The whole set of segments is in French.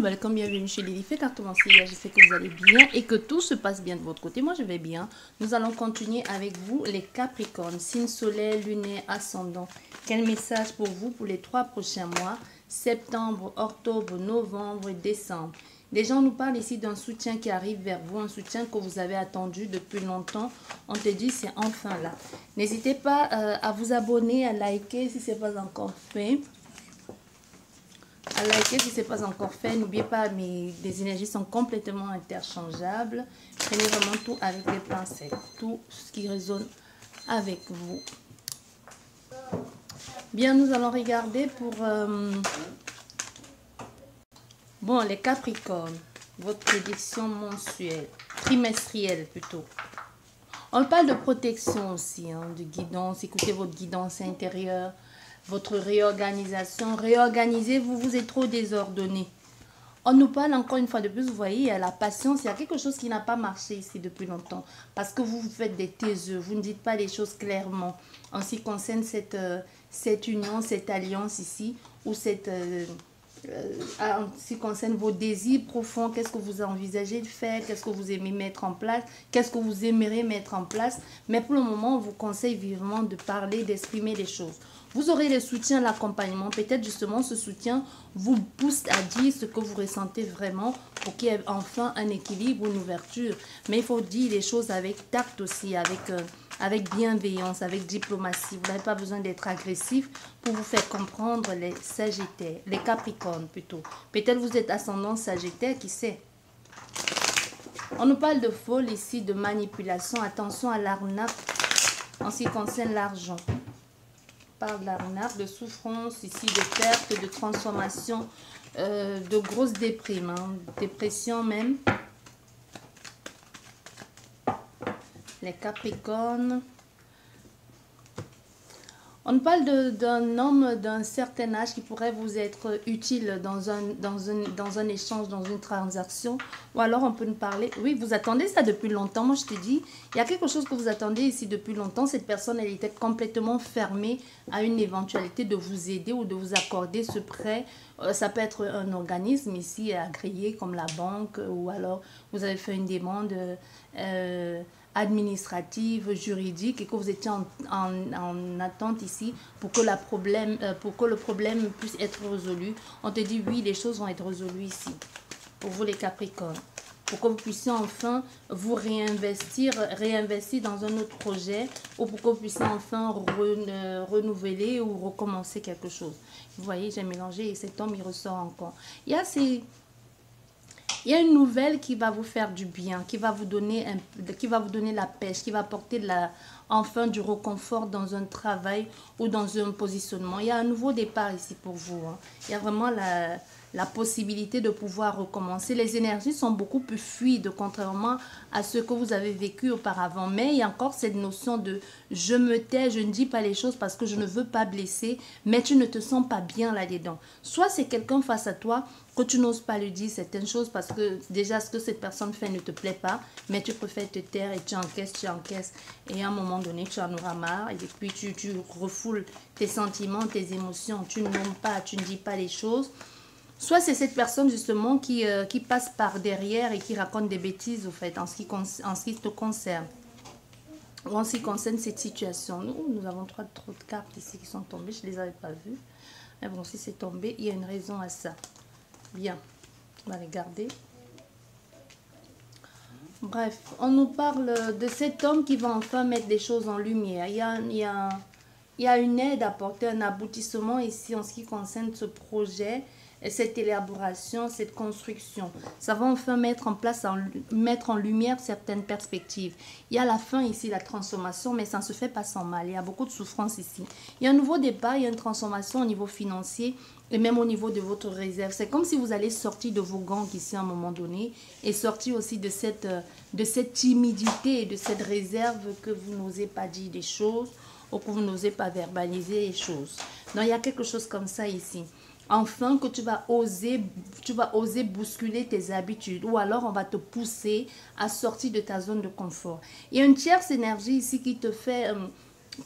welcome, bienvenue chez Lily. Faites commencer, je sais que vous allez bien et que tout se passe bien de votre côté. Moi, je vais bien. Nous allons continuer avec vous, les Capricornes, signe solaire, lunaire, ascendant. Quel message pour vous pour les 3 prochains mois, septembre, octobre, novembre et décembre. Des gens nous parlent ici d'un soutien qui arrive vers vous, un soutien que vous avez attendu depuis longtemps. On te dit, c'est enfin là. N'hésitez pas à vous abonner, à liker si ce n'est pas encore fait. À liker si ce n'est pas encore fait. N'oubliez pas, les énergies sont complètement interchangeables. Prenez vraiment tout avec des pincettes. Tout ce qui résonne avec vous. Bien, nous allons regarder pour... Bon, les Capricornes. Votre prédiction mensuelle. Trimestrielle plutôt. On parle de protection aussi, hein, de guidance. Écoutez votre guidance intérieure. Votre réorganisation. Réorganisez-vous, vous êtes trop désordonné. On nous parle encore une fois de plus, vous voyez, il y a la patience, il y a quelque chose qui n'a pas marché ici depuis longtemps. Parce que vous faites des taiseux, vous ne dites pas les choses clairement. En ce qui concerne cette union, cette alliance ici, ou cette... en ce qui concerne vos désirs profonds, qu'est-ce que vous envisagez de faire, qu'est-ce que vous aimez mettre en place, qu'est-ce que vous aimeriez mettre en place. Mais pour le moment, on vous conseille vivement de parler, d'exprimer les choses. Vous aurez le soutien, l'accompagnement. Peut-être justement ce soutien vous pousse à dire ce que vous ressentez vraiment pour qu'il y ait enfin un équilibre, une ouverture. Mais il faut dire les choses avec tact aussi, avec bienveillance, avec diplomatie. Vous n'avez pas besoin d'être agressif pour vous faire comprendre les Sagittaires, les Capricornes plutôt. Peut-être vous êtes ascendant Sagittaire, qui sait. On nous parle de folie ici, de manipulation. Attention à l'arnaque en ce qui concerne l'argent. On parle de l'arnaque, de souffrance ici, de perte, de transformation, de grosses déprimes, hein, dépression même. Les Capricornes. On parle d'un homme d'un certain âge qui pourrait vous être utile dans un échange, dans une transaction. Ou alors on peut nous parler... Oui, vous attendez ça depuis longtemps. Moi, je te dis, il y a quelque chose que vous attendez ici depuis longtemps. Cette personne, elle était complètement fermée à une éventualité de vous aider ou de vous accorder ce prêt. Ça peut être un organisme ici agréé comme la banque, ou alors vous avez fait une demande... administrative, juridique, et que vous étiez en attente ici pour que le problème puisse être résolu. On te dit oui, les choses vont être résolues ici pour vous les Capricornes, pour que vous puissiez enfin vous réinvestir dans un autre projet, ou pour que vous puissiez enfin renouveler ou recommencer quelque chose. Vous voyez, j'ai mélangé et cet homme il ressort encore. Il y a une nouvelle qui va vous faire du bien, qui va vous donner la pêche, qui va apporter enfin du réconfort dans un travail ou dans un positionnement. Il y a un nouveau départ ici pour vous, hein. Il y a vraiment la possibilité de pouvoir recommencer. Les énergies sont beaucoup plus fluides, contrairement à ce que vous avez vécu auparavant. Mais il y a encore cette notion de je me tais, je ne dis pas les choses parce que je ne veux pas blesser, mais tu ne te sens pas bien là-dedans. Soit c'est quelqu'un face à toi que tu n'oses pas lui dire certaines choses parce que déjà ce que cette personne fait ne te plaît pas, mais tu préfères te taire et tu encaisses. Et à un moment donné, tu en auras marre et puis tu refoules tes sentiments, tes émotions. Tu ne nommes pas, tu ne dis pas les choses. Soit c'est cette personne justement qui passe par derrière et qui raconte des bêtises au fait en ce qui te concerne. Ou en ce qui concerne cette situation. Nous avons trop de cartes ici qui sont tombées. Je ne les avais pas vues. Mais bon, si c'est tombé, il y a une raison à ça. Bien, on va les garder. Bref, on nous parle de cet homme qui va enfin mettre des choses en lumière. Il y a une aide à apporter, un aboutissement ici en ce qui concerne ce projet, cette élaboration, cette construction. Ça va enfin mettre en lumière certaines perspectives. Il y a la fin ici, la transformation, mais ça ne se fait pas sans mal. Il y a beaucoup de souffrance ici. Il y a un nouveau départ, il y a une transformation au niveau financier et même au niveau de votre réserve. C'est comme si vous allez sortir de vos gangs ici à un moment donné et sortir aussi de cette timidité et de cette réserve que vous n'osez pas dire des choses ou que vous n'osez pas verbaliser les choses. Donc, il y a quelque chose comme ça ici. Enfin, que tu vas oser bousculer tes habitudes, ou alors on va te pousser à sortir de ta zone de confort. Il y a une tierce énergie ici qui te fait,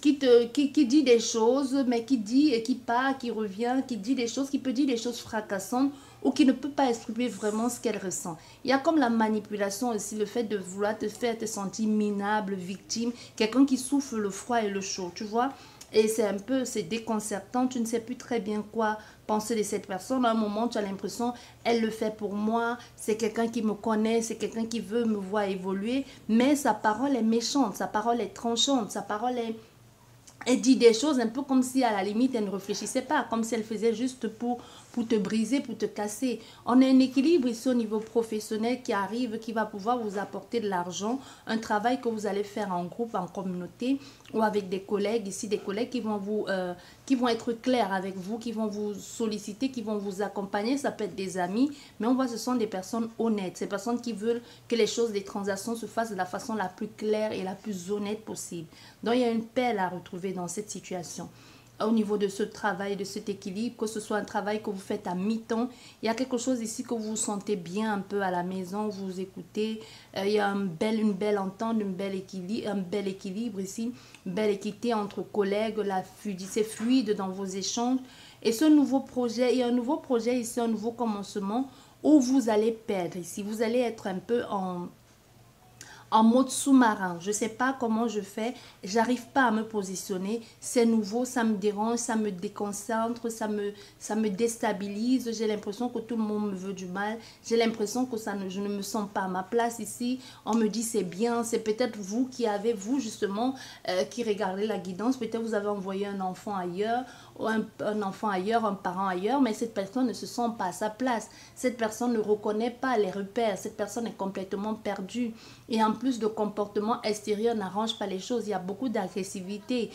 qui dit des choses, mais qui dit et qui part, qui revient, qui dit des choses, qui peut dire des choses fracassantes, ou qui ne peut pas exprimer vraiment ce qu'elle ressent. Il y a comme la manipulation aussi, le fait de vouloir te faire te sentir minable, victime, quelqu'un qui souffre le froid et le chaud, tu vois. Et c'est déconcertant, tu ne sais plus très bien quoi penser de cette personne. À un moment, tu as l'impression, elle le fait pour moi, c'est quelqu'un qui me connaît, c'est quelqu'un qui veut me voir évoluer, mais sa parole est méchante, sa parole est tranchante, sa parole est... Elle dit des choses un peu comme si à la limite elle ne réfléchissait pas, comme si elle faisait juste pour te briser, pour te casser. On a un équilibre ici au niveau professionnel qui arrive, qui va pouvoir vous apporter de l'argent, un travail que vous allez faire en groupe, en communauté ou avec des collègues, ici des collègues qui vont être clairs avec vous, qui vont vous solliciter, qui vont vous accompagner, ça peut être des amis, mais on voit que ce sont des personnes honnêtes, ces personnes qui veulent que les choses, les transactions se fassent de la façon la plus claire et la plus honnête possible. Donc il y a une paix à retrouver dans cette situation. Au niveau de ce travail, de cet équilibre, que ce soit un travail que vous faites à mi-temps, il y a quelque chose ici que vous vous sentez bien un peu à la maison, vous écoutez, il y a une belle entente, un bel équilibre ici, une belle équité entre collègues, c'est fluide dans vos échanges. Et ce nouveau projet, il y a un nouveau projet ici, un nouveau commencement où vous allez perdre ici, vous allez être un peu en mode sous-marin. Je ne sais pas comment je fais. J'arrive pas à me positionner. C'est nouveau, ça me dérange, ça me déconcentre, ça me déstabilise. J'ai l'impression que tout le monde me veut du mal. J'ai l'impression que je ne me sens pas à ma place ici. On me dit c'est bien. C'est peut-être vous qui avez, vous justement, qui regardez la guidance. Peut-être vous avez envoyé un enfant ailleurs, ou un enfant ailleurs, un parent ailleurs, mais cette personne ne se sent pas à sa place. Cette personne ne reconnaît pas les repères. Cette personne est complètement perdue. Et en plus de comportement extérieur n'arrange pas les choses. Il y a beaucoup d'agressivité,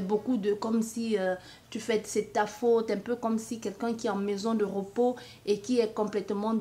beaucoup de comme si tu fais c'est ta faute, un peu comme si quelqu'un qui est en maison de repos et qui est complètement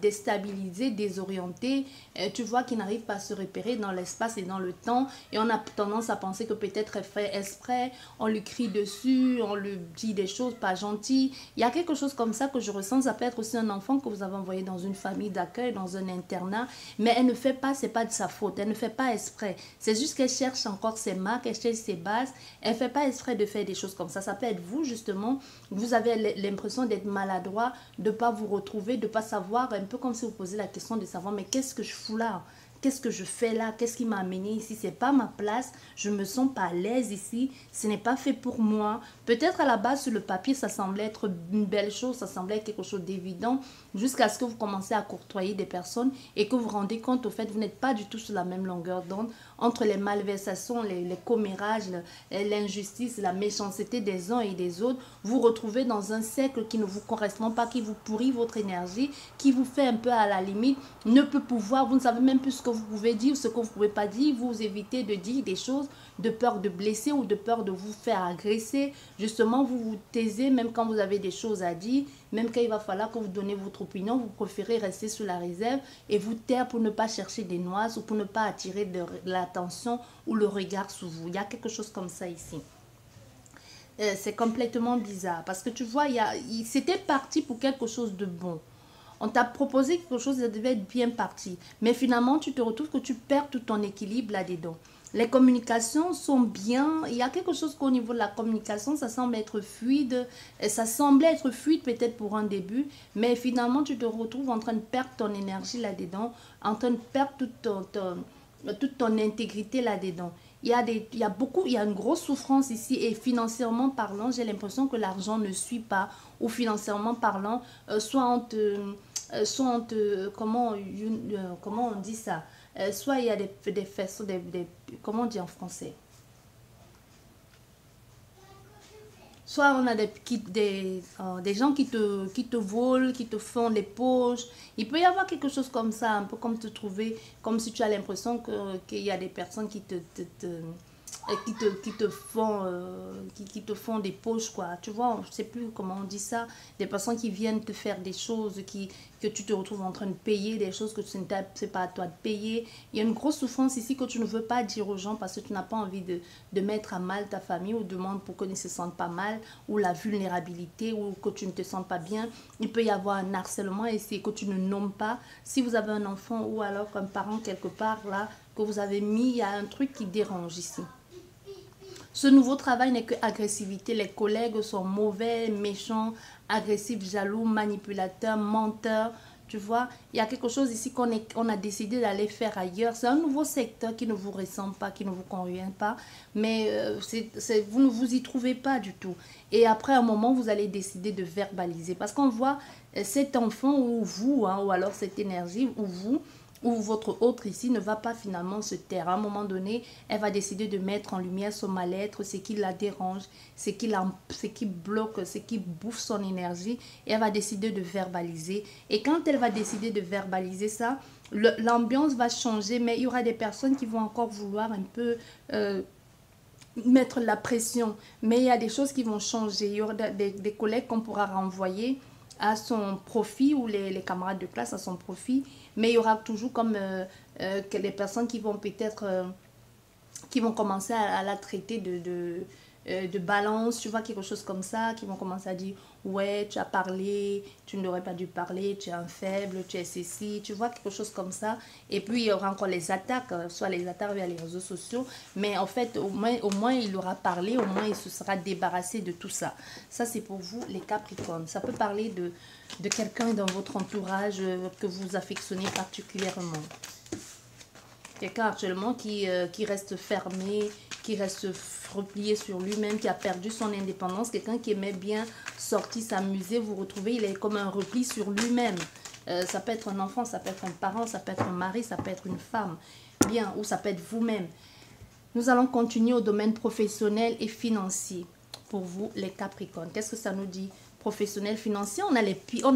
déstabilisé, désorienté, tu vois qu'il n'arrive pas à se repérer dans l'espace et dans le temps, et on a tendance à penser que peut-être elle fait exprès, on lui crie dessus, on lui dit des choses pas gentilles. Il y a quelque chose comme ça que je ressens. Ça peut être aussi un enfant que vous avez envoyé dans une famille d'accueil, dans un internat, mais elle ne fait pas, c'est pas de sa faute, elle ne fait pas exprès, c'est juste qu'elle cherche encore ses marques, elle cherche ses bases, elle ne fait pas exprès de faire des choses comme ça. Ça peut être vous justement, vous avez l'impression d'être maladroit, de ne pas vous retrouver, de ne pas savoir, un peu comme si vous posez la question de savoir, mais qu'est-ce que je fous là? Qu'est-ce que je fais là? Qu'est-ce qui m'a amené ici? C'est pas ma place. Je me sens pas à l'aise ici. Ce n'est pas fait pour moi. Peut-être à la base, sur le papier, ça semblait être une belle chose. Ça semblait être quelque chose d'évident. Jusqu'à ce que vous commencez à courtoyer des personnes et que vous vous rendez compte, au fait, vous n'êtes pas du tout sur la même longueur d'onde. Entre les malversations, les commérages, l'injustice, la méchanceté des uns et des autres, vous vous retrouvez dans un cercle qui ne vous correspond pas, qui vous pourrit votre énergie, qui vous fait un peu à la limite, ne peut pouvoir, vous ne savez même plus ce que vous pouvez dire, ce que vous ne pouvez pas dire, vous évitez de dire des choses de peur de blesser ou de peur de vous faire agresser. Justement, vous vous taisez même quand vous avez des choses à dire, même quand il va falloir que vous donnez votre opinion, vous préférez rester sur la réserve et vous taire pour ne pas chercher des noises ou pour ne pas attirer de l'attention ou le regard sur vous. Il y a quelque chose comme ça ici. C'est complètement bizarre parce que tu vois, c'était parti pour quelque chose de bon. On t'a proposé quelque chose, ça devait être bien parti. Mais finalement, tu te retrouves que tu perds tout ton équilibre là-dedans. Les communications sont bien. Il y a quelque chose qu'au niveau de la communication, ça semble être fluide. Ça semblait être fluide peut-être pour un début. Mais finalement, tu te retrouves en train de perdre ton énergie là-dedans. En train de perdre toute ton intégrité là-dedans. Il y a une grosse souffrance ici et financièrement parlant, j'ai l'impression que l'argent ne suit pas. Ou financièrement parlant, comment on dit ça, soit il y a des façons, comment on dit en français, soit on a des gens qui te volent, qui te font des poches. Il peut y avoir quelque chose comme ça, un peu comme te trouver, comme si tu as l'impression qu'il y a des personnes qui te font des poches, quoi. Tu vois, je sais plus comment on dit ça. Des personnes qui viennent te faire des choses, que tu te retrouves en train de payer, des choses que c'est pas à toi de payer. Il y a une grosse souffrance ici que tu ne veux pas dire aux gens parce que tu n'as pas envie de mettre à mal ta famille ou demande pour qu'ils ne se sentent pas mal, ou la vulnérabilité, ou que tu ne te sens pas bien. Il peut y avoir un harcèlement ici que tu ne nommes pas. Si vous avez un enfant ou alors un parent quelque part là, que vous avez mis, il y a un truc qui dérange ici. Ce nouveau travail n'est que agressivité. Les collègues sont mauvais, méchants, agressifs, jaloux, manipulateurs, menteurs. Tu vois, il y a quelque chose ici qu'on a décidé d'aller faire ailleurs. C'est un nouveau secteur qui ne vous ressemble pas, qui ne vous convient pas. Mais vous ne vous y trouvez pas du tout. Et après un moment, vous allez décider de verbaliser. Parce qu'on voit cet enfant ou vous, hein, ou alors cette énergie, ou vous, ou votre autre ici ne va pas finalement se taire. À un moment donné, elle va décider de mettre en lumière son mal-être, ce qui la dérange, ce qui bloque, ce qui bouffe son énergie. Et elle va décider de verbaliser. Et quand elle va décider de verbaliser ça, l'ambiance va changer, mais il y aura des personnes qui vont encore vouloir un peu mettre la pression. Mais il y a des choses qui vont changer. Il y aura des collègues qu'on pourra renvoyer à son profit ou les camarades de classe à son profit, mais il y aura toujours comme que les personnes qui vont peut-être qui vont commencer à la traiter de balance, tu vois, quelque chose comme ça, qui vont commencer à dire ouais, tu as parlé, tu n'aurais pas dû parler, tu es un faible, tu es ceci, tu vois, quelque chose comme ça. Et puis il y aura encore les attaques, soit les attaques via les réseaux sociaux, mais en fait au moins il aura parlé, au moins il se sera débarrassé de tout ça. Ça c'est pour vous les Capricornes. Ça peut parler de quelqu'un dans votre entourage que vous affectionnez particulièrement. Quelqu'un actuellement qui reste fermé, qui reste replié sur lui-même, qui a perdu son indépendance. Quelqu'un qui aimait bien sortir, s'amuser, vous retrouvez, il est comme un repli sur lui-même. Ça peut être un enfant, ça peut être un parent, ça peut être un mari, ça peut être une femme. Bien, ou ça peut être vous-même. Nous allons continuer au domaine professionnel et financier. Pour vous, les Capricornes, qu'est-ce que ça nous dit? Professionnel, financier, on a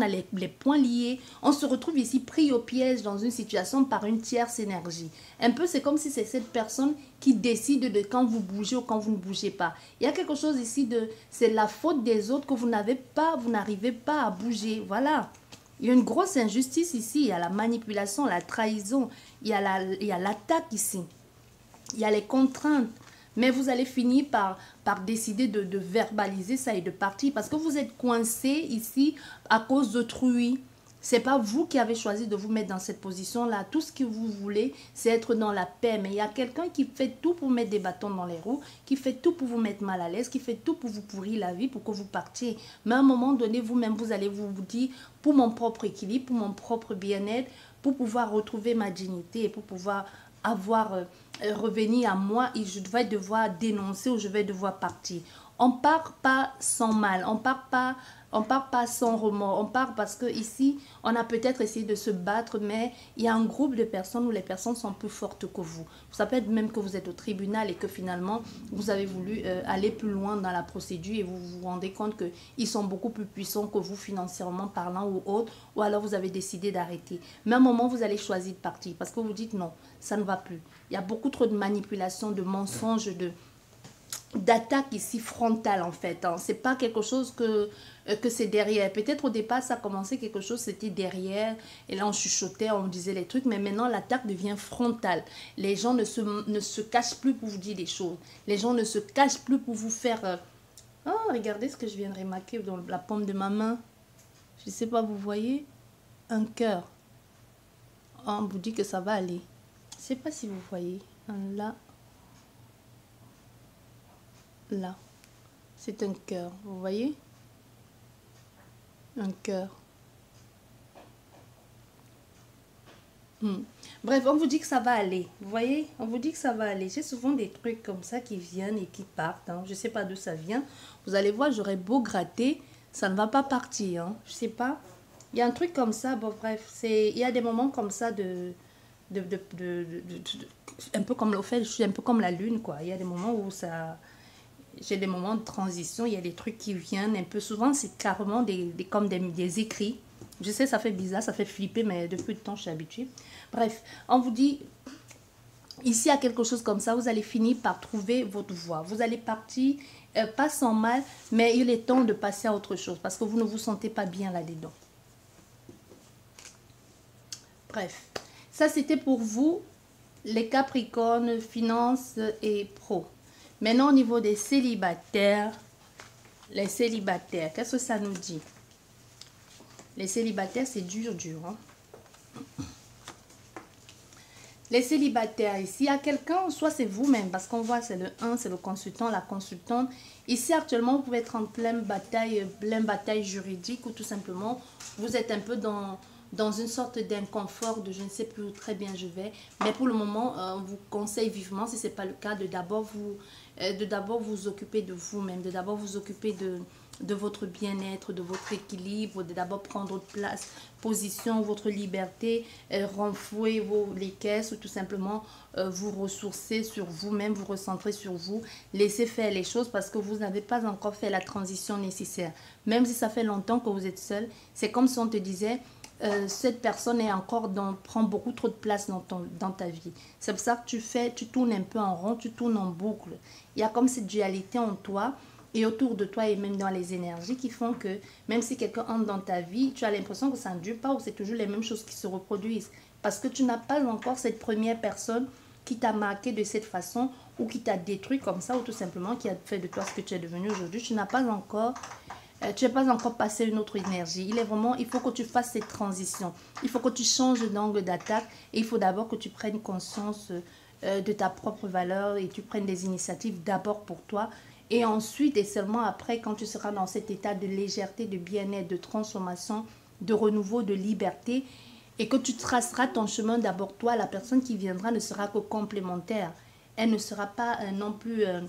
les points liés. On se retrouve ici pris au piège dans une situation par une tierce énergie. Un peu, c'est comme si c'est cette personne qui décide de quand vous bougez ou quand vous ne bougez pas. Il y a quelque chose ici c'est la faute des autres que vous n'arrivez pas à bouger. Voilà. Il y a une grosse injustice ici. Il y a la manipulation, la trahison. Il y a l'attaque ici. Il y a les contraintes. Mais vous allez finir par décider de verbaliser ça et de partir. Parce que vous êtes coincé ici à cause d'autrui. Ce n'est pas vous qui avez choisi de vous mettre dans cette position-là. Tout ce que vous voulez, c'est être dans la paix. Mais il y a quelqu'un qui fait tout pour mettre des bâtons dans les roues, qui fait tout pour vous mettre mal à l'aise, qui fait tout pour vous pourrir la vie, pour que vous partiez. Mais à un moment donné, vous-même, vous allez vous dire, pour mon propre équilibre, pour mon propre bien-être, pour pouvoir retrouver ma dignité et pour pouvoir revenir à moi, et je vais devoir dénoncer ou je vais devoir partir. On part pas sans mal, on part pas sans remords, on part parce que ici on a peut-être essayé de se battre, mais il y a un groupe de personnes où les personnes sont plus fortes que vous. Ça peut être même que vous êtes au tribunal et que finalement vous avez voulu aller plus loin dans la procédure et vous vous rendez compte qu'ils sont beaucoup plus puissants que vous financièrement parlant ou autre, ou alors vous avez décidé d'arrêter. Mais à un moment vous allez choisir de partir parce que vous dites non, ça ne va plus. Il y a beaucoup trop de manipulation, de mensonges, d'attaque ici frontale en fait. Hein. C'est pas quelque chose que c'est derrière. Peut-être au départ ça a commencé quelque chose, c'était derrière. Et là on chuchotait, on disait les trucs. Mais maintenant l'attaque devient frontale. Les gens ne se cachent plus pour vous dire des choses. Les gens ne se cachent plus pour vous faire... Oh, regardez ce que je viens de remarquer dans la paume de ma main. Je sais pas, vous voyez? Un cœur. On vous dit que ça va aller. Je sais pas si vous voyez. Là. Là. C'est un cœur. Vous voyez? Un cœur. Bref, on vous dit que ça va aller. Vous voyez? On vous dit que ça va aller. J'ai souvent des trucs comme ça qui viennent et qui partent. Hein. Je ne sais pas d'où ça vient. Vous allez voir, j'aurais beau gratter. Ça ne va pas partir. Hein. Je ne sais pas. Il y a un truc comme ça. Bon, bref. Il y a des moments comme ça un peu comme le fait, je suis un peu comme la lune, quoi. Il y a des moments où ça... J'ai des moments de transition. Il y a des trucs qui viennent un peu. Souvent, c'est carrément comme des écrits. Je sais, ça fait bizarre, ça fait flipper, mais depuis le temps, je suis habituée. Bref, on vous dit, ici, il y a quelque chose comme ça, vous allez finir par trouver votre voie. Vous allez partir, pas sans mal, mais il est temps de passer à autre chose, parce que vous ne vous sentez pas bien là-dedans. Bref, ça, c'était pour vous, les Capricornes, finances et pro. Maintenant, au niveau des célibataires, les célibataires, qu'est-ce que ça nous dit? Les célibataires, c'est dur, dur. Hein? Les célibataires, ici, il y a quelqu'un, soit c'est vous-même, parce qu'on voit, c'est le 1, c'est le consultant, la consultante. Ici, actuellement, vous pouvez être en pleine bataille juridique ou tout simplement, vous êtes un peu dans une sorte d'inconfort, de je ne sais plus où très bien je vais. Mais pour le moment, on vous conseille vivement, si ce n'est pas le cas, de d'abord vous occuper de vous-même, de d'abord vous occuper de votre bien-être, de votre équilibre, de d'abord prendre votre place, position, votre liberté, renflouer les caisses ou tout simplement vous ressourcer sur vous-même, vous recentrer sur vous, laisser faire les choses parce que vous n'avez pas encore fait la transition nécessaire. Même si ça fait longtemps que vous êtes seul, c'est comme si on te disait cette personne est encore prend beaucoup trop de place dans ta vie. C'est pour ça que tu tournes un peu en rond, tu tournes en boucle. Il y a comme cette dualité en toi et autour de toi et même dans les énergies qui font que même si quelqu'un entre dans ta vie, tu as l'impression que ça ne dure pas ou c'est toujours les mêmes choses qui se reproduisent. Parce que tu n'as pas encore cette première personne qui t'a marqué de cette façon ou qui t'a détruit comme ça ou tout simplement qui a fait de toi ce que tu es devenu aujourd'hui. Tu n'es pas encore passé une autre énergie. Il faut que tu fasses cette transition. Il faut que tu changes d'angle d'attaque et il faut d'abord que tu prennes conscience de ta propre valeur et tu prennes des initiatives d'abord pour toi. Et ensuite et seulement après, quand tu seras dans cet état de légèreté, de bien-être, de transformation, de renouveau, de liberté, et que tu traceras ton chemin d'abord toi, la personne qui viendra ne sera que complémentaire. Elle ne sera pas non plus... elle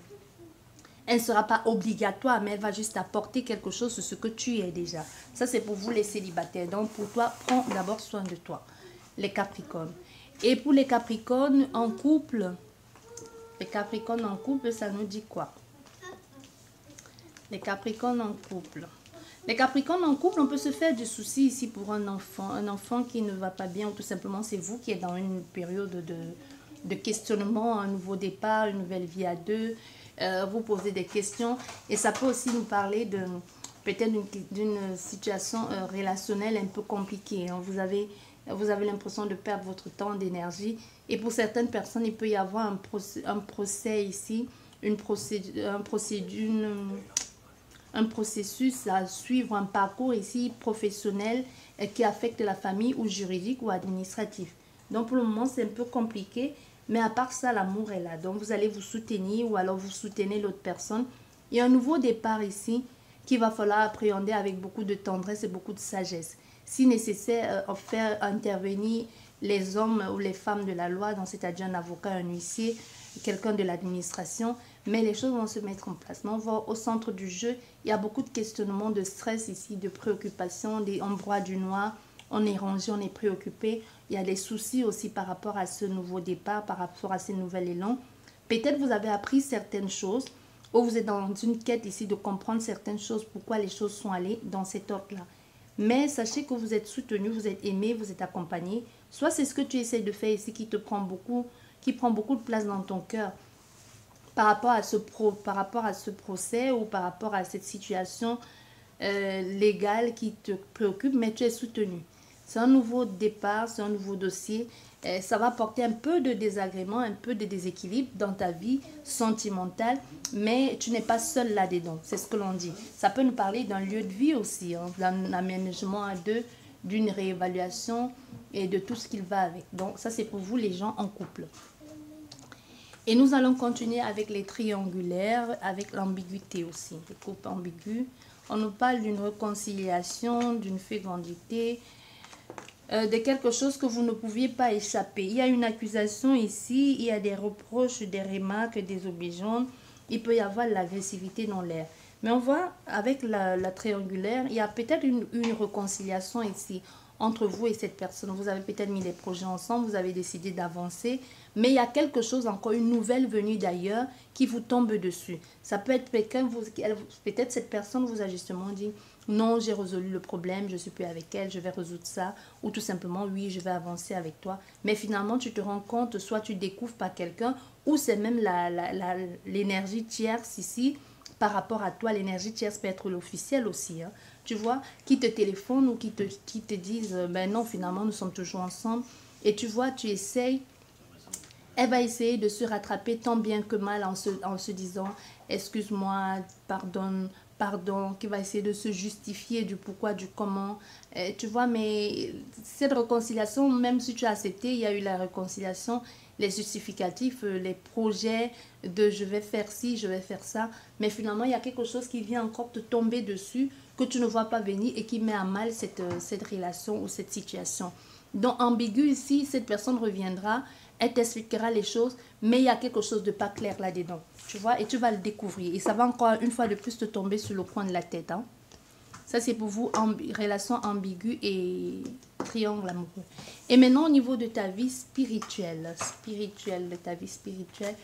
ne sera pas obligatoire, mais elle va juste apporter quelque chose sur ce que tu es déjà. Ça, c'est pour vous les célibataires. Donc, pour toi, prends d'abord soin de toi, les Capricornes. Et pour les Capricornes en couple, ça nous dit quoi? Les Capricornes en couple. Les Capricornes en couple, on peut se faire du souci ici pour un enfant qui ne va pas bien, ou tout simplement c'est vous qui êtes dans une période de questionnement, un nouveau départ, une nouvelle vie à deux. Vous posez des questions et ça peut aussi nous parler de peut-être d'une situation relationnelle un peu compliquée. Hein. Vous avez l'impression de perdre votre temps, d'énergie et pour certaines personnes, il peut y avoir un procès ici, un processus à suivre, un parcours ici professionnel qui affecte la famille ou juridique ou administratif. Donc pour le moment, c'est un peu compliqué, mais à part ça, l'amour est là. Donc vous allez vous soutenir ou alors vous soutenez l'autre personne. Il y a un nouveau départ ici qu'il va falloir appréhender avec beaucoup de tendresse et beaucoup de sagesse. Si nécessaire, faire intervenir les hommes ou les femmes de la loi, donc c'est-à-dire un avocat, un huissier, quelqu'un de l'administration, mais les choses vont se mettre en place. Mais on voit au centre du jeu, il y a beaucoup de questionnements, de stress ici, de préoccupations, on broie du noir, on est rangé, on est préoccupé. Il y a des soucis aussi par rapport à ce nouveau départ, par rapport à ce nouvel élan. Peut-être vous avez appris certaines choses, ou vous êtes dans une quête ici de comprendre certaines choses, pourquoi les choses sont allées dans cet ordre-là. Mais sachez que vous êtes soutenu, vous êtes aimé, vous êtes accompagné. Soit c'est ce que tu essaies de faire ici qui prend beaucoup de place dans ton cœur par rapport à ce procès ou par rapport à cette situation légale qui te préoccupe, mais tu es soutenu. C'est un nouveau départ, c'est un nouveau dossier. Ça va porter un peu de désagrément, un peu de déséquilibre dans ta vie sentimentale, mais tu n'es pas seul là-dedans. C'est ce que l'on dit. Ça peut nous parler d'un lieu de vie aussi, hein, d'un aménagement à deux, d'une réévaluation et de tout ce qu'il va avec. Donc ça, c'est pour vous les gens en couple. Et nous allons continuer avec les triangulaires, avec l'ambiguïté aussi, les couples ambigus. On nous parle d'une réconciliation, d'une fécondité, de quelque chose que vous ne pouviez pas échapper. Il y a une accusation ici, il y a des reproches, des remarques, des obligeants. Il peut y avoir de l'agressivité dans l'air. Mais on voit, avec la triangulaire, il y a peut-être une réconciliation ici entre vous et cette personne. Vous avez peut-être mis les projets ensemble, vous avez décidé d'avancer, mais il y a quelque chose, encore une nouvelle venue d'ailleurs, qui vous tombe dessus. Ça peut être peut-être cette personne vous a justement dit, non, j'ai résolu le problème, je suis plus avec elle, je vais résoudre ça, ou tout simplement, oui, je vais avancer avec toi. Mais finalement, tu te rends compte, soit tu découvres par quelqu'un, ou c'est même l'énergie tierce ici, par rapport à toi, l'énergie tierce peut être l'officiel aussi, hein. Tu vois, qui te téléphone ou qui te disent, ben non, finalement, nous sommes toujours ensemble. Et tu vois, tu essayes, elle va essayer de se rattraper tant bien que mal en se disant, excuse-moi, pardon, qui va essayer de se justifier du pourquoi, du comment. Tu vois, mais cette réconciliation, même si tu as accepté, il y a eu la réconciliation, les justificatifs, les projets de je vais faire ci, je vais faire ça. Mais finalement, il y a quelque chose qui vient encore te tomber dessus que tu ne vois pas venir et qui met à mal cette relation ou cette situation. Donc, ambigu ici, cette personne reviendra, elle t'expliquera les choses, mais il y a quelque chose de pas clair là-dedans. Tu vois, et tu vas le découvrir. Et ça va encore une fois de plus te tomber sur le coin de la tête. Hein. Ça, c'est pour vous, relation ambiguë et triangle amoureux. Et maintenant, au niveau de ta vie spirituelle, de ta vie spirituelle,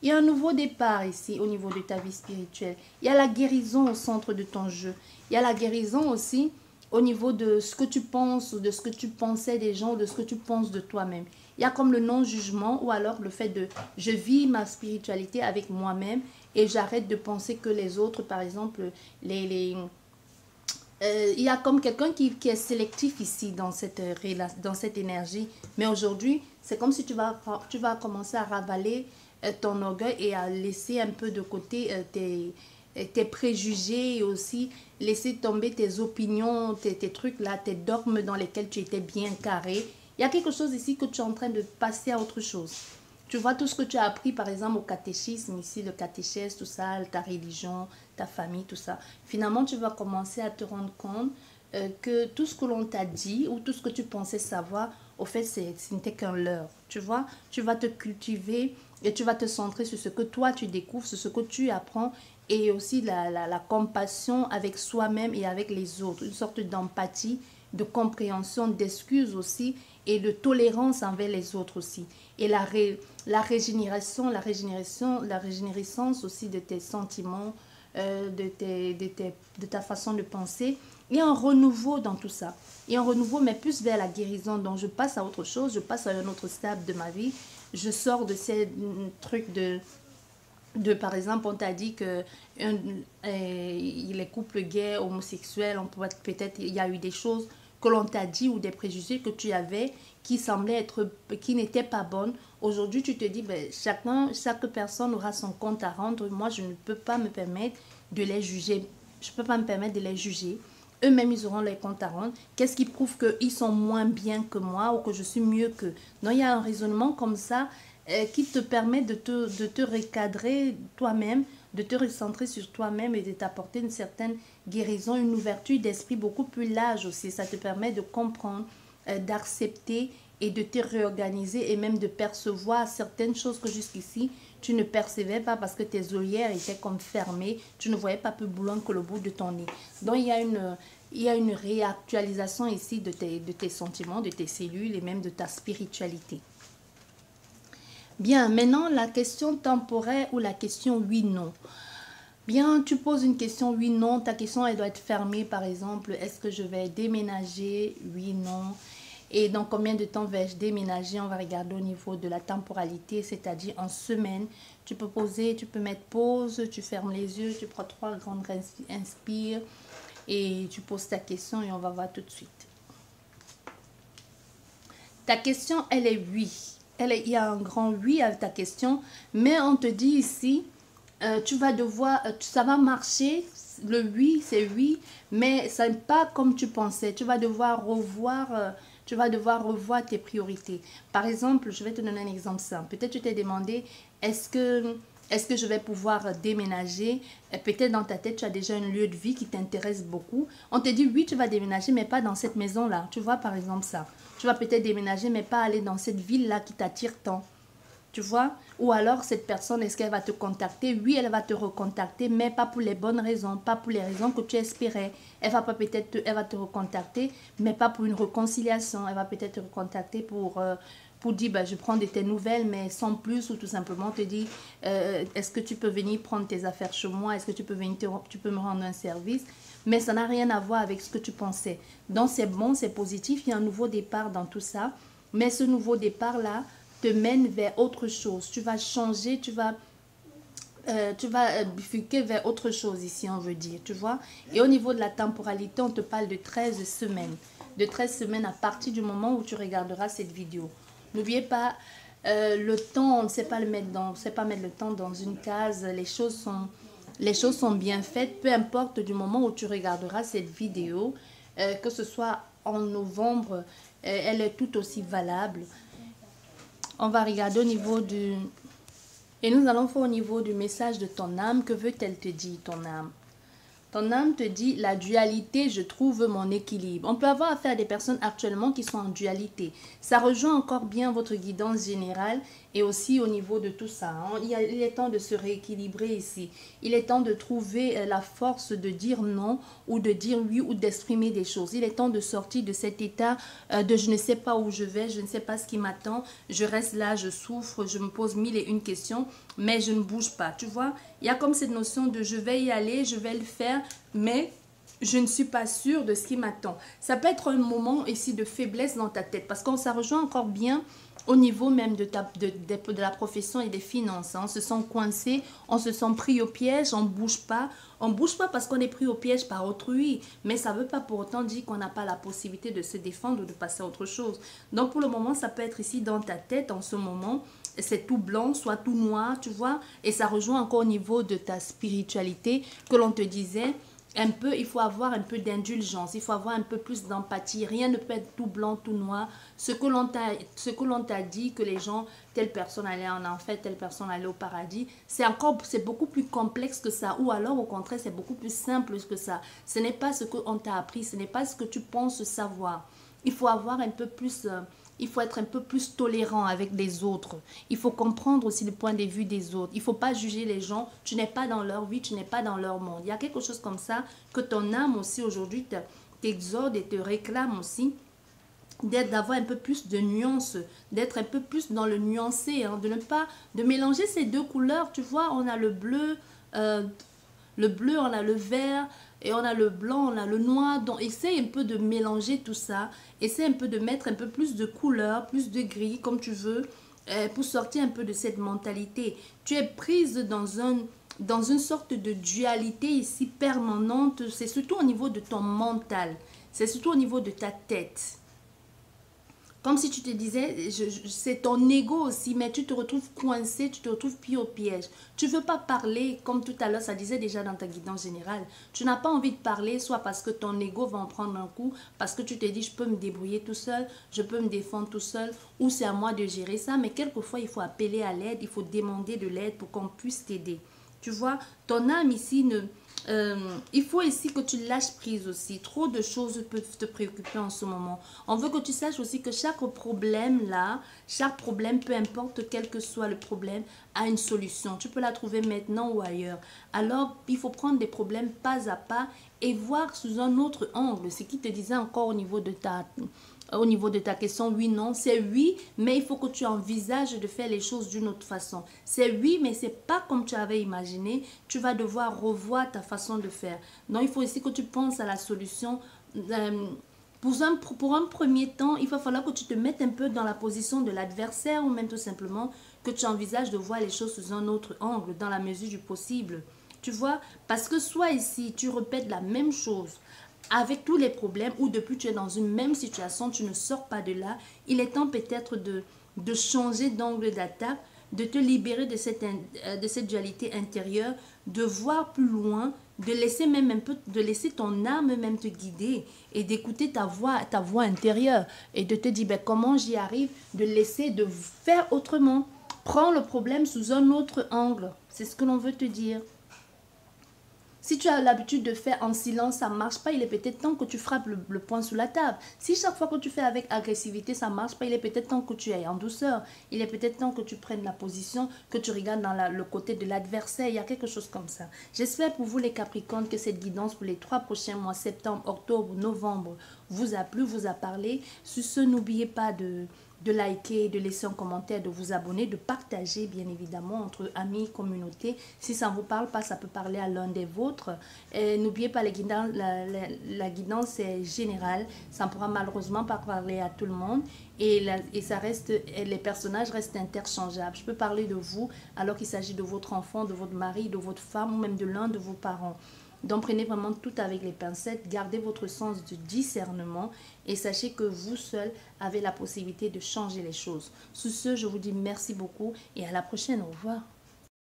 il y a un nouveau départ ici, au niveau de ta vie spirituelle. Il y a la guérison au centre de ton jeu. Il y a la guérison aussi au niveau de ce que tu penses, de ce que tu pensais des gens, de ce que tu penses de toi-même. Il y a comme le non-jugement ou alors le fait de je vis ma spiritualité avec moi-même et j'arrête de penser que les autres, par exemple, il y a comme quelqu'un qui est sélectif ici dans cette énergie. Mais aujourd'hui, c'est comme si tu vas commencer à ravaler ton orgueil et à laisser un peu de côté tes préjugés et aussi laisser tomber tes opinions, tes trucs là, tes dogmes dans lesquels tu étais bien carré. Il y a quelque chose ici que tu es en train de passer à autre chose. Tu vois tout ce que tu as appris par exemple au catéchisme ici, le catéchèse, tout ça, ta religion, ta famille, tout ça. Finalement, tu vas commencer à te rendre compte que tout ce que l'on t'a dit ou tout ce que tu pensais savoir, au fait, ce n'était qu'un leurre. Tu vois, tu vas te cultiver et tu vas te centrer sur ce que toi tu découvres, sur ce que tu apprends et aussi la compassion avec soi-même et avec les autres, une sorte d'empathie, de compréhension, d'excuse aussi et de tolérance envers les autres aussi. Et la régénérescence aussi de tes sentiments, de ta façon de penser. Il y a un renouveau dans tout ça. Il y a un renouveau, mais plus vers la guérison. Donc, je passe à autre chose, je passe à un autre stade de ma vie. Je sors de ces trucs par exemple, on t'a dit que les couples gays, homosexuels, peut-être il y a eu des choses que l'on t'a dit ou des préjugés que tu avais qui semblaient qui n'étaient pas bonnes. Aujourd'hui, tu te dis, ben, chaque personne aura son compte à rendre. Moi, je ne peux pas me permettre de les juger. Je ne peux pas me permettre de les juger. Eux-mêmes, ils auront les comptes à rendre. Qu'est-ce qui prouve qu'ils sont moins bien que moi ou que je suis mieux qu'eux? Donc, il y a un raisonnement comme ça qui te permet de te recadrer toi-même, de te recentrer sur toi-même et de t'apporter une certaine guérison, une ouverture d'esprit beaucoup plus large aussi. Ça te permet de comprendre, d'accepter et de te réorganiser et même de percevoir certaines choses que jusqu'ici, tu ne percevais pas parce que tes œillères étaient comme fermées. Tu ne voyais pas plus boulant que le bout de ton nez. Donc, il y a une réactualisation ici de tes sentiments, de tes cellules et même de ta spiritualité. Bien, maintenant, la question temporaire ou la question oui-non. Bien, tu poses une question oui-non. Ta question, elle doit être fermée, par exemple. Est-ce que je vais déménager? Oui-non. Et dans combien de temps vais-je déménager? On va regarder au niveau de la temporalité, c'est-à-dire en semaine. Tu peux poser, tu peux mettre pause, tu fermes les yeux, tu prends 3 grandes inspires et tu poses ta question et on va voir tout de suite. Ta question, elle est oui. Il y a un grand oui à ta question, mais on te dit ici, tu vas devoir, ça va marcher, le oui, c'est oui, mais ça n'est pas comme tu pensais. Tu vas devoir revoir tes priorités. Par exemple, je vais te donner un exemple simple. Peut-être tu t'es demandé, est-ce que je vais pouvoir déménager? Peut-être dans ta tête, tu as déjà un lieu de vie qui t'intéresse beaucoup. On te dit, oui, tu vas déménager, mais pas dans cette maison-là. Tu vois, par exemple, ça. Tu vas peut-être déménager, mais pas aller dans cette ville-là qui t'attire tant. Tu vois? Ou alors, cette personne, est-ce qu'elle va te contacter? Oui, elle va te recontacter, mais pas pour les bonnes raisons, pas pour les raisons que tu espérais. Elle va te recontacter, mais pas pour une réconciliation. Elle va peut-être te recontacter pour dire, bah, je prends de tes nouvelles, mais sans plus, ou tout simplement te dire, est-ce que tu peux venir prendre tes affaires chez moi? Est-ce que tu peux me rendre un service? Mais ça n'a rien à voir avec ce que tu pensais. Donc, c'est bon, c'est positif. Il y a un nouveau départ dans tout ça. Mais ce nouveau départ-là te mène vers autre chose. Tu vas changer, tu vas bifurquer vers autre chose ici, on veut dire, tu vois. Et au niveau de la temporalité, on te parle de 13 semaines. De 13 semaines à partir du moment où tu regarderas cette vidéo. N'oubliez pas, le temps, on ne sait pas mettre le temps dans une case. Les choses Les choses sont bien faites, peu importe du moment où tu regarderas cette vidéo, que ce soit en novembre, elle est tout aussi valable. On va regarder au niveau du... Et nous allons faire au niveau du message de ton âme. Que veut-elle te dire, ton âme? Ton âme te dit, la dualité, je trouve mon équilibre. On peut avoir affaire à des personnes actuellement qui sont en dualité. Ça rejoint encore bien votre guidance générale et aussi au niveau de tout ça. Hein. Il est temps de se rééquilibrer ici. Il est temps de trouver la force de dire non ou de dire oui ou d'exprimer des choses. Il est temps de sortir de cet état de je ne sais pas où je vais, je ne sais pas ce qui m'attend. Je reste là, je souffre, je me pose mille et une questions, mais je ne bouge pas. Tu vois, il y a comme cette notion de je vais y aller, je vais le faire, mais je ne suis pas sûre de ce qui m'attend. Ça peut être un moment ici de faiblesse dans ta tête parce qu'on ça rejoint encore bien au niveau même de la profession et des finances. Hein. On se sent coincé, on se sent pris au piège, on ne bouge pas. On ne bouge pas parce qu'on est pris au piège par autrui, mais ça ne veut pas pour autant dire qu'on n'a pas la possibilité de se défendre ou de passer à autre chose. Donc pour le moment, ça peut être ici dans ta tête en ce moment. C'est tout blanc, soit tout noir, tu vois. Et ça rejoint encore au niveau de ta spiritualité que l'on te disait. Un peu, il faut avoir un peu d'indulgence, il faut avoir un peu plus d'empathie. Rien ne peut être tout blanc, tout noir. Ce que l'on t'a dit, que les gens, telle personne allait en enfer, telle personne allait au paradis, c'est beaucoup plus complexe que ça. Ou alors, au contraire, c'est beaucoup plus simple que ça. Ce n'est pas ce qu'on t'a appris, ce n'est pas ce que tu penses savoir. Il faut avoir un peu plus... il faut être un peu plus tolérant avec les autres. Il faut comprendre aussi le point de vue des autres. Il ne faut pas juger les gens. Tu n'es pas dans leur vie, tu n'es pas dans leur monde. Il y a quelque chose comme ça que ton âme aussi aujourd'hui t'exhorte et te réclame aussi. D'avoir un peu plus de nuances, d'être un peu plus dans le nuancé, hein, de mélanger ces deux couleurs. Tu vois, on a le bleu, on a le vert, et on a le blanc, on a le noir. Donc, essaye un peu de mélanger tout ça. Essaye un peu de mettre un peu plus de couleurs, plus de gris, comme tu veux, pour sortir un peu de cette mentalité. Tu es prise dans une sorte de dualité ici permanente. C'est surtout au niveau de ton mental. C'est surtout au niveau de ta tête. Comme si tu te disais, c'est ton ego aussi, mais tu te retrouves coincé, tu te retrouves pris au piège. Tu ne veux pas parler, comme tout à l'heure, ça disait déjà dans ta guidance générale. Tu n'as pas envie de parler, soit parce que ton ego va en prendre un coup, parce que tu te dis, je peux me débrouiller tout seul, je peux me défendre tout seul, ou c'est à moi de gérer ça. Mais quelquefois, il faut appeler à l'aide, il faut demander de l'aide pour qu'on puisse t'aider. Tu vois, ton âme ici il faut ici que tu lâches prise aussi. Trop de choses peuvent te préoccuper en ce moment. On veut que tu saches aussi que chaque problème là, chaque problème, peu importe quel que soit le problème, a une solution. Tu peux la trouver maintenant ou ailleurs. Alors, il faut prendre des problèmes pas à pas et voir sous un autre angle. Ce qui te disait encore au niveau de ta question, oui, non, c'est oui, mais il faut que tu envisages de faire les choses d'une autre façon. C'est oui, mais c'est pas comme tu avais imaginé. Tu vas devoir revoir ta façon de faire. Donc, il faut aussi que tu penses à la solution. Pour un premier temps, il va falloir que tu te mettes un peu dans la position de l'adversaire ou même tout simplement que tu envisages de voir les choses sous un autre angle, dans la mesure du possible. Tu vois, parce que soit ici, tu répètes la même chose avec tous les problèmes ou depuis tu es dans une même situation, tu ne sors pas de là, il est temps peut-être de changer d'angle d'attaque, de te libérer de cette dualité intérieure, de voir plus loin, de laisser même un peu, de laisser ton âme même te guider et d'écouter ta voix intérieure et de te dire ben, comment j'y arrive, de faire autrement. Prends le problème sous un autre angle, c'est ce que l'on veut te dire. Si tu as l'habitude de faire en silence, ça ne marche pas, il est peut-être temps que tu frappes le poing sous la table. Si chaque fois que tu fais avec agressivité, ça ne marche pas, il est peut-être temps que tu ailles en douceur. Il est peut-être temps que tu prennes la position, que tu regardes dans le côté de l'adversaire. Il y a quelque chose comme ça. J'espère pour vous les Capricornes que cette guidance pour les 3 prochains mois, septembre, octobre, novembre, vous a plu, vous a parlé. Sur ce, n'oubliez pas de liker, de laisser un commentaire, de vous abonner, de partager bien évidemment entre amis, communauté. Si ça ne vous parle pas, ça peut parler à l'un des vôtres. N'oubliez pas, la guidance est générale. Ça ne pourra malheureusement pas parler à tout le monde. Et les personnages restent interchangeables. Je peux parler de vous alors qu'il s'agit de votre enfant, de votre mari, de votre femme ou même de l'un de vos parents. Donc prenez vraiment tout avec les pincettes, gardez votre sens de discernement et sachez que vous seul avez la possibilité de changer les choses. Sur ce, je vous dis merci beaucoup et à la prochaine. Au revoir.